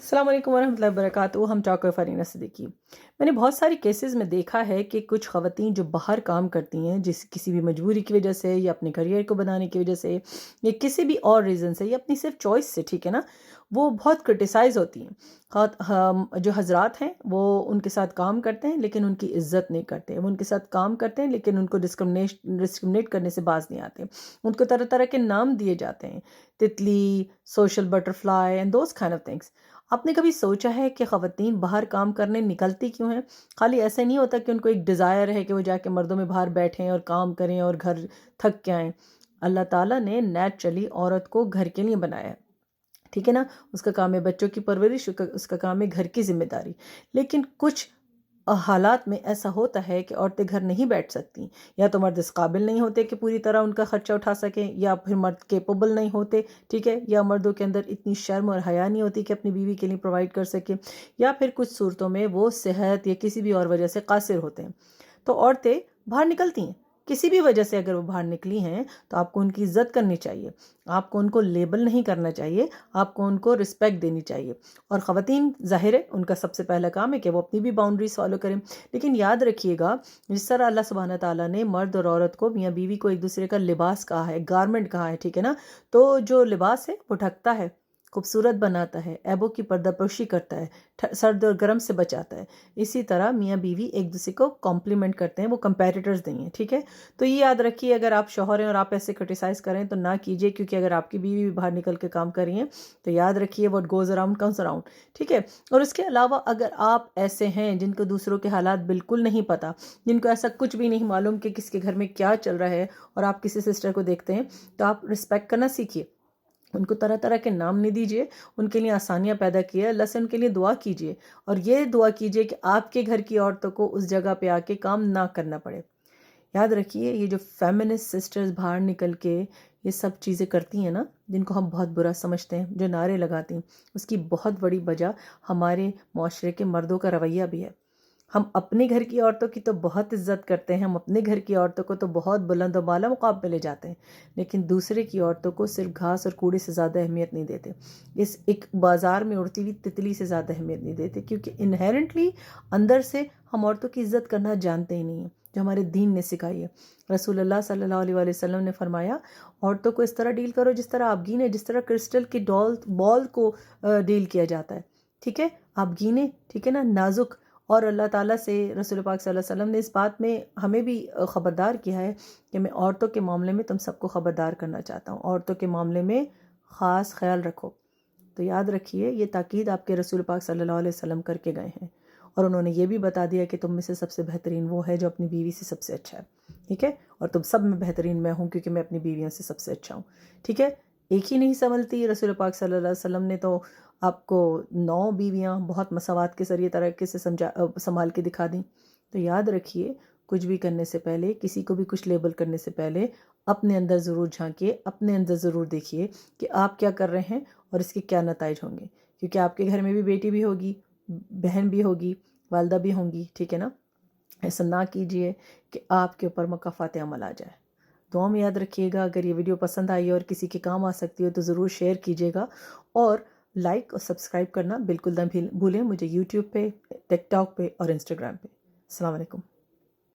السلام علیکم ورحمۃ اللہ وبرکاتہ. ہم ٹاک اور فرینہ صدیقی. میں نے بہت ساری کیسز میں دیکھا ہے کہ کچھ خواتین جو باہر کام کرتی ہیں، کسی بھی مجبوری کی وجہ سے یا اپنے کریئر کو بنانے کی وجہ سے یا کسی بھی اور ریزن سے یا اپنی صرف چوائس سے، ٹھیک ہے نا، وہ بہت کرٹیسائز ہوتی ہیں. جو حضرات ہیں وہ ان کے ساتھ کام کرتے ہیں لیکن ان کی عزت نہیں کرتے. وہ ان کے ساتھ کام کرتے ہیں لیکن ان کو ڈسکرمنیٹ کرنے سے باز نہیں آتے. ان کو طرح طرح کے نام دیے جاتے ہیں، تتلی، social butterfly and those kind of things. آپ نے کبھی سوچا ہے کہ خواتین باہر کام کرنے نکلتی کیوں ہیں؟ خالی ایسا نہیں ہوتا کہ ان کو ایک ڈیزائر ہے کہ وہ جا کے مردوں میں باہر بیٹھیں اور کام کریں اور گھر تھک کے آئیں. اللہ تعالیٰ نے نیچرلی عورت کو گھر کے لیے بنایا ہے، ٹھیک ہے نا. اس کا کام ہے بچوں کی پرورش، اس کا کام ہے گھر کی ذمہ داری. لیکن کچھ حالات میں ایسا ہوتا ہے کہ عورتیں گھر نہیں بیٹھ سکتی. یا تو مرد اس قابل نہیں ہوتے کہ پوری طرح ان کا خرچہ اٹھا سکیں، یا پھر مرد کیپیبل نہیں ہوتے، ٹھیک ہے، یا مردوں کے اندر اتنی شرم اور حیا نہیں ہوتی کہ اپنی بیوی کے لیے پرووائڈ کر سکے، یا پھر کچھ صورتوں میں وہ صحت یا کسی بھی اور وجہ سے قاصر ہوتے ہیں. تو عورتیں باہر نکلتی ہیں کسی بھی وجہ سے. اگر وہ باہر نکلی ہیں تو آپ کو ان کی عزت کرنی چاہیے، آپ کو ان کو لیبل نہیں کرنا چاہیے، آپ کو ان کو رسپیکٹ دینی چاہیے. اور خواتین ظاہر ہے ان کا سب سے پہلا کام ہے کہ وہ اپنی بھی باؤنڈریز فالو کریں. لیکن یاد رکھیے گا، جس طرح اللہ سبحانہ تعالیٰ نے مرد اور عورت کو، میاں بیوی کو ایک دوسرے کا لباس کہا ہے، گارمنٹ کہا ہے، ٹھیک ہے نا، تو جو لباس ہے وہ ڈھکتا ہے، خوبصورت بناتا ہے، عیبوں کی پردہ پوشی کرتا ہے، سرد اور گرم سے بچاتا ہے. اسی طرح میاں بیوی ایک دوسرے کو کمپلیمنٹ کرتے ہیں، وہ کمپیریٹرز نہیں ہیں، ٹھیک ہے. تو یہ یاد رکھیے، اگر آپ شوہر ہیں اور آپ ایسے کرٹیسائز کریں تو نہ کیجیے، کیونکہ اگر آپ کی بیوی بھی باہر نکل کے کام کر رہی ہیں تو یاد رکھیے what goes around comes around, ٹھیک ہے. اور اس کے علاوہ اگر آپ ایسے ہیں جن کو دوسروں کے حالات بالکل نہیں پتہ، جن کو ایسا کچھ بھی نہیں معلوم کہ کس کے گھر میں کیا چل رہا ہے، اور آپ کسی سسٹر کو دیکھتے ہیں، تو آپ رسپیکٹ کرنا سیکھیے. ان کو طرح طرح کے نام نہیں دیجیے، ان کے لیے آسانیاں پیدا کیے، اللہ سے ان کے لیے دعا کیجیے، اور یہ دعا کیجیے کہ آپ کے گھر کی عورتوں کو اس جگہ پہ آ کے کام نہ کرنا پڑے. یاد رکھیے، یہ جو فیمنسٹ سسٹرز باہر نکل کے یہ سب چیزیں کرتی ہیں نا، جن کو ہم بہت برا سمجھتے ہیں، جو نعرے لگاتی ہیں، اس کی بہت بڑی وجہ ہمارے معاشرے کے مردوں کا رویہ بھی ہے. ہم اپنے گھر کی عورتوں کی تو بہت عزت کرتے ہیں، ہم اپنے گھر کی عورتوں کو تو بہت بلند و بالا مقام پہ لے جاتے ہیں، لیکن دوسرے کی عورتوں کو صرف گھاس اور کوڑے سے زیادہ اہمیت نہیں دیتے، اس ایک بازار میں اڑتی ہوئی تتلی سے زیادہ اہمیت نہیں دیتے، کیونکہ انہیرنٹلی اندر سے ہم عورتوں کی عزت کرنا جانتے ہی نہیں ہیں، جو ہمارے دین نے سکھائی ہے. رسول اللہ صلی اللہ علیہ وآلہ وسلم نے فرمایا، عورتوں کو اس طرح ڈیل کرو جس طرح آپ گینے، جس طرح کرسٹل کی بال کو ڈیل کیا جاتا ہے، ٹھیک ہے. آپ گینے، ٹھیک ہے نا، نازک. اور اللہ تعالیٰ سے رسول پاک صلی اللہ علیہ وسلم نے اس بات میں ہمیں بھی خبردار کیا ہے کہ میں عورتوں کے معاملے میں تم سب کو خبردار کرنا چاہتا ہوں، عورتوں کے معاملے میں خاص خیال رکھو. تو یاد رکھیے، یہ تاکید آپ کے رسول پاک صلی اللہ علیہ وسلم کر کے گئے ہیں، اور انہوں نے یہ بھی بتا دیا کہ تم میں سے سب سے بہترین وہ ہے جو اپنی بیوی سے سب سے اچھا ہے، ٹھیک ہے. اور تم سب میں بہترین میں ہوں، کیونکہ میں اپنی بیویوں سے سب سے اچھا ہوں، ٹھیک ہے. ایک ہی نہیں سنبھلتی. رسول پاک صلی اللہ علیہ وسلم نے تو آپ کو 9 بیویاں بہت مساوات کے ذریعے طریقے سے سنبھال کے دکھا دیں. تو یاد رکھیے، کچھ بھی کرنے سے پہلے، کسی کو بھی کچھ لیبل کرنے سے پہلے اپنے اندر ضرور جھانکیے، اپنے اندر ضرور دیکھیے کہ آپ کیا کر رہے ہیں اور اس کے کیا نتائج ہوں گے. کیونکہ آپ کے گھر میں بھی بیٹی بھی ہوگی، بہن بھی ہوگی، والدہ بھی ہوں گی، ٹھیک ہے نا. ایسا نہ کیجئے کہ آپ کے اوپر مکافات عمل آ جائے. دعا میں یاد رکھیے گا. اگر یہ ویڈیو پسند آئی اور کسی کے کام آ سکتی ہو تو ضرور شیئر کیجیے گا، اور لائک اور سبسکرائب کرنا بالکل نہ بھولیں. مجھے یوٹیوب پہ، ٹک ٹاک پہ اور انسٹاگرام پہ. السلام علیکم.